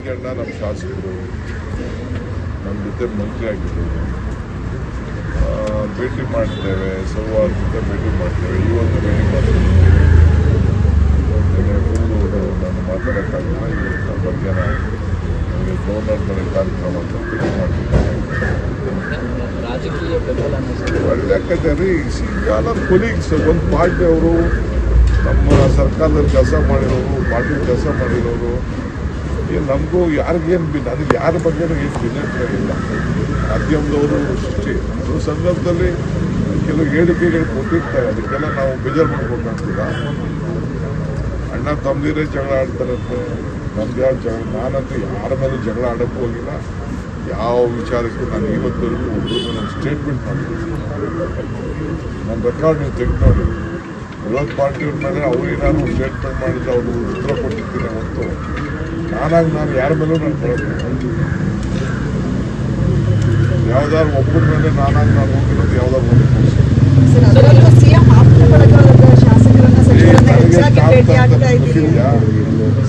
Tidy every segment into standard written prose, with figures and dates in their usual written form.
ನಮ್ಮ ಶಾಸಕರು ನಮ್ಮ ಜೊತೆ ಮಂತ್ರಿ ಆಗಿದ್ದಾರೆ, ಭೇಟಿ ಮಾಡ್ತೇವೆ, ಸೌಹಾರ್ದತೆ ಭೇಟಿ ಮಾಡ್ತೇವೆ. ಇವತ್ತು ಭೇಟಿ ಮಾಡ್ತೇವೆ. ನಾನು ಮಾತಾಡೋಕ್ಕಾಗಲ್ಲ. ಇವತ್ತು ಮಧ್ಯಾಹ್ನ ನಮಗೆ ಗವರ್ನರ್ ಮನೆ ಕಾರ್ಯಕ್ರಮ ಅಂತ ಭೇಟಿ ಮಾಡ್ತಿದ್ದೇನೆ. ಒಳ್ಳೆ ಕತೆ ಕಾಲ ಕೊಲೀಗ್ಸ್ ಒಂದು ಪಾರ್ಟಿ ಅವರು ನಮ್ಮ ಸರ್ಕಾರದಲ್ಲಿ ಕೆಲಸ ಮಾಡಿರೋರು, ಪಾರ್ಟಿ ಕೆಲಸ ಮಾಡಿರೋರು. ನಮಗೂ ಯಾರಿಗೇನು ನನಗೆ ಯಾರ ಬಗ್ಗೆನೂ ಏನು ಭಿನ್ನತೆ ಇಲ್ಲ. ಮಾಧ್ಯಮದವರು ಸೃಷ್ಟಿ ಸಂದರ್ಭದಲ್ಲಿ ಕೆಲವು ಹೇಳಿಕೆಗಳು ಕೊಟ್ಟಿರ್ತಾರೆ, ಅದಕ್ಕೆಲ್ಲ ನಾವು ಬೇಜಾರು ಮಾಡ್ಬೇಕಾಗ್ತಿಲ್ಲ. ಅಣ್ಣ ತಮ್ಮದಿರೇ ಜಗಳ ಆಡ್ತಾರಂತೆ, ನಮ್ದು ಯಾರು ಜಗಳ. ನಾನಂತೂ ಯಾರ ಮೇಲೂ ಜಗಳ ಆಡೋಕ್ಕೂ ಹೋಗಿಲ್ಲ. ಯಾವ ವಿಚಾರಕ್ಕೂ ನಾನು ಇವತ್ತವರೆಗೂ ಒಬ್ಬರು ನಾನು ಸ್ಟೇಟ್ಮೆಂಟ್ ಮಾಡಿದ್ದೀನಿ. ನನ್ನ ರೆಕಾರ್ಡ್ ನೀವು ತೆಗೆದು ನೋಡಿ. ವಿರೋಧ ಪಾರ್ಟಿಯವ್ರ ಮೇಲೆ ಅವ್ರೇನಾದ್ರು ಸ್ಟೇಟ್ಮೆಂಟ್ ಮಾಡಿದ್ರೆ ಅವರು ಉತ್ತರ ಕೊಟ್ಟಿರ್ತೀನಿ ಹೊತ್ತು ನಾನು ಯಾರ ಮೇಲೂ ನಾನು ಬರೋದು. ಯಾವ್ದಾದ್ರು ಒಬ್ಬರ ಮೇಲೆ ನಾನು ಹೋಗಿರೋದು ಯಾವ್ದಾದ್ರು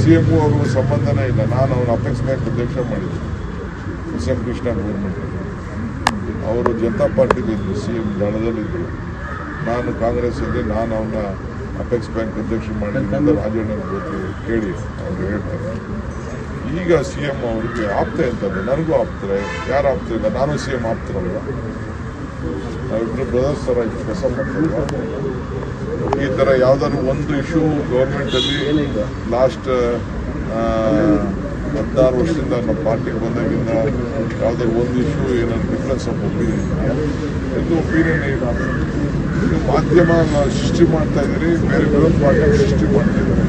ಸಿಎಂ ಅವ್ರಿಗೂ ಸಂಬಂಧನೇ ಇಲ್ಲ. ನಾನು ಅವನ ಅಪೆಕ್ಸ್ ಬ್ಯಾಂಕ್ ಅಧ್ಯಕ್ಷ ಮಾಡಿದ್ದೀನಿ. ಎಸ್ ಎಂ ಕೃಷ್ಣ ಗೌರ್ಮೆಂಟ್ ಅವರು ಜನತಾ ಪಾರ್ಟಿಲಿದ್ದರು, ಸಿಎಂ ದಳದಲ್ಲಿದ್ದರು. ನಾನು ಕಾಂಗ್ರೆಸ್ಸಲ್ಲಿ ನಾನು ಅವನ ಅಪೆಕ್ಸ್ ಬ್ಯಾಂಕ್ ಅಧ್ಯಕ್ಷ ಮಾಡಿದ್ದೀನಿ. ರಾಜಣ್ಣ ಗೊತ್ತು, ಕೇಳಿ ಅವರು ಹೇಳ್ತಾರೆ. ಈಗ ಸಿಎಂ ಅವ್ರಿಗೆ ಆಪ್ತೆ ಅಂತಂದ್ರೆ ನನಗೂ ಆಪ್ತಾರೆ. ಯಾರು ಆಪ್ತಿಲ್ಲ? ನಾನು ಸಿಎಂ ಆಪ್ತರಲ್ವ, ನಾವಿಬ್ಬರು ಬ್ರದರ್ಸ್ ಥರ ಕೆಲಸ ಮಾಡ್ತಾರಲ್ವ. ಈ ಥರ ಯಾವ್ದಾದ್ರು ಒಂದು ಇಶ್ಯೂ ಗೌರ್ಮೆಂಟಲ್ಲಿ ಲಾಸ್ಟ್ 16 ವರ್ಷದಿಂದ ನಮ್ಮ ಪಾರ್ಟಿಗೆ ಬಂದಾಗಿಂದ ಯಾವ್ದಾದ್ರು ಒಂದು ಇಶ್ಯೂ ಏನಾದ್ರು ಡಿಫ್ರೆನ್ಸ್ ಆಫ್ ಒಪಿನಿಯನ್ ಎಂದು ಒಪಿನಿಯನ್ ಇಲ್ಲ. ನೀವು ಮಾಧ್ಯಮ ಸೃಷ್ಟಿ ಮಾಡ್ತಾ ಇದ್ದೀರಿ, ಬೇರೆ ವಿರೋಧ ಪಾರ್ಟಿ ಸೃಷ್ಟಿ ಮಾಡ್ತಾ ಇದ್ದಾರೆ.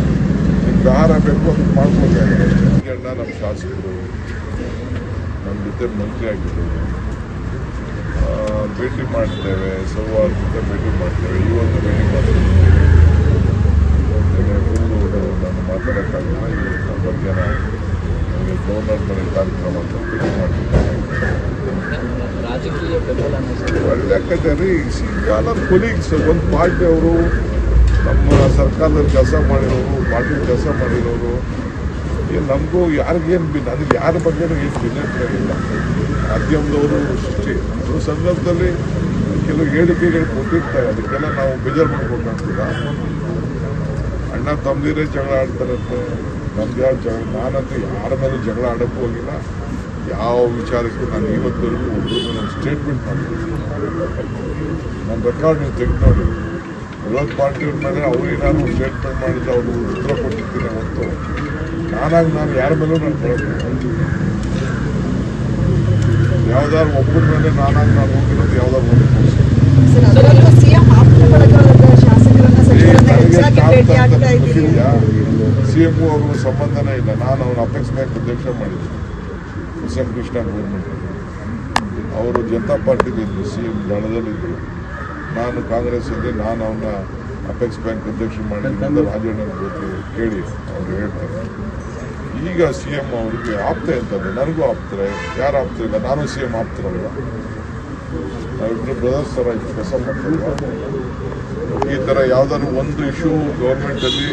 ನಿಮ್ಗೆ ಆಹಾರ ಬೇಕು ಅದು ಮಾಡ್ಕೊಳ್ಬೇಕಾಗಿದೆ. ಅಣ್ಣ ನಮ್ಮ ಶಾಸಕರು ನಮ್ಮ ಜೊತೆ ಮಂತ್ರಿ ಆಗಿದ್ದಾರೆ, ಭೇಟಿ ಮಾಡ್ತೇವೆ, ಸೌಹಾರ್ದತೆ ಭೇಟಿ ಮಾಡ್ತೇವೆ. ಇವತ್ತು ಭೇಟಿ ಮಾಡ್ತೇವೆ. ನಾನು ಮಾತಾಡೋಕ್ಕಾಗಲ್ಲ. ಇವತ್ತು ಮಧ್ಯಾಹ್ನ ನಮಗೆ ಗವರ್ನರ್ ಮನೆ ಕಾರ್ಯಕ್ರಮ ಅಂತ ಭೇಟಿ ಮಾಡ್ತಿದ್ದೇನೆ. ಒಳ್ಳೆ ಕತೆ ಕಾಲ ಕೊಲೀಗ್ಸ್ ಒಂದು ಪಾರ್ಟಿ ಅವರು ನಮ್ಮ ಸರ್ಕಾರದಲ್ಲಿ ಕೆಲಸ ಮಾಡಿರೋರು, ಪಾರ್ಟಿ ಕೆಲಸ ಮಾಡಿರೋರು. ನಮಗೂ ಯಾರಿಗೇನು ನನಗೆ ಯಾರ ಬಗ್ಗೆನೂ ಏನು ಭಿನ್ನತೆ ಇಲ್ಲ. ಮಾಧ್ಯಮದವರು ಸೃಷ್ಟಿ ಸಂದರ್ಭದಲ್ಲಿ ಕೆಲವು ಹೇಳಿಕೆಗಳು ಕೊಟ್ಟಿರ್ತಾರೆ, ಅದಕ್ಕೆಲ್ಲ ನಾವು ಬೇಜಾರು ಮಾಡ್ಬೇಕಾಗ್ತಿಲ್ಲ. ಅಣ್ಣ ತಮ್ಮದಿರೇ ಜಗಳ ಆಡ್ತಾರಂತೆ, ನಮ್ದು ಯಾರು ಜಗಳ. ನಾನಂತೂ ಯಾರ ಮೇಲೂ ಜಗಳ ಆಡೋಕ್ಕೂ ಹೋಗಿಲ್ಲ. ಯಾವ ವಿಚಾರಕ್ಕೂ ನಾನು ಇವತ್ತವರೆಗೂ ಒಬ್ಬರು ನಾನು ಸ್ಟೇಟ್ಮೆಂಟ್ ಮಾಡಿದ್ದೀನಿ. ನನ್ನ ರೆಕಾರ್ಡ್ ನೀವು ತೆಗೆದು ನೋಡಿ. ವಿರೋಧ ಪಾರ್ಟಿಯವ್ರ ಮೇಲೆ ಅವ್ರೇನಾದ್ರು ಸ್ಟೇಟ್ಮೆಂಟ್ ಮಾಡಿದ್ರೆ ಅವರು ಉತ್ತರ ಕೊಟ್ಟಿರ್ತೀನಿ ಹೊತ್ತು ನಾನು ಯಾರ ಮೇಲೂ ನಾನು ಬರೋದು. ಯಾವ್ದಾದ್ರು ಒಬ್ಬರ ಮೇಲೆ ನಾನು ಹೋಗಿರೋದು ಯಾವ್ದಾದ್ರು ಸಿಎಂ ಅವ್ರಿಗೂ ಸಂಬಂಧನೇ ಇಲ್ಲ. ನಾನು ಅವನ ಅಪೆಕ್ಸ್ ಬ್ಯಾಂಕ್ ಅಧ್ಯಕ್ಷ ಮಾಡಿದ್ದೀನಿ. ಎಸ್ ಎಂ ಕೃಷ್ಣ ಗೌರ್ಮೆಂಟ್ ಅವರು ಜನತಾ ಪಾರ್ಟಿಲಿದ್ದರು, ಸಿಎಂ ದಳದಲ್ಲಿದ್ದರು. ನಾನು ಕಾಂಗ್ರೆಸ್ಸಲ್ಲಿ ನಾನು ಅವನ ಅಪೆಕ್ಸ್ ಬ್ಯಾಂಕ್ ಅಧ್ಯಕ್ಷ ಮಾಡಿದ್ದೀನಿ. ರಾಜಣ್ಣ ಗೊತ್ತು, ಕೇಳಿ ಅವರು ಹೇಳ್ತಾರೆ. ಈಗ ಸಿಎಂ ಅವ್ರಿಗೆ ಆಪ್ತೆ ಅಂತಂದ್ರೆ ನನಗೂ ಆಪ್ತಾರೆ. ಯಾರು ಆಪ್ತಿಲ್ಲ? ನಾನು ಸಿಎಂ ಆಪ್ತರಲ್ವ, ನಾವಿಬ್ಬರು ಬ್ರದರ್ಸ್ ಥರ ಕೆಲಸ ಮಾಡ್ತಾರಲ್ವ. ಈ ಥರ ಯಾವ್ದಾದ್ರು ಒಂದು ಇಶ್ಯೂ ಗೌರ್ಮೆಂಟಲ್ಲಿ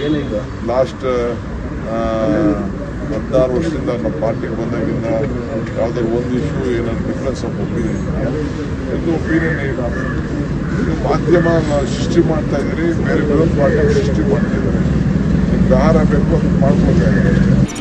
ಲಾಸ್ಟ್ 16 ವರ್ಷದಿಂದ ನಮ್ಮ ಪಾರ್ಟಿಗೆ ಬಂದಾಗಿಂದ ಯಾವ್ದಾದ್ರು ಒಂದು ಇಶ್ಯೂ ಏನಾದ್ರು ಡಿಫ್ರೆನ್ಸ್ ಆಫ್ ಒಪಿನಿಯನ್ ಎಂದು ಒಪಿನಿಯನ್ ಇಲ್ಲ. ನೀವು ಮಾಧ್ಯಮ ಸೃಷ್ಟಿ ಮಾಡ್ತಾ ಇದ್ದೀರಿ, ಬೇರೆ ವಿರೋಧ ಪಾರ್ಟಿ ಸೃಷ್ಟಿ ಮಾಡ್ತಾ ಇದ್ದಾರೆ. ನಿಮ್ಗೆ ಆಹಾರ ಬೇಕು ಅದು ಮಾಡ್ಕೊಳ್ಬೇಕಾಗಿದೆ.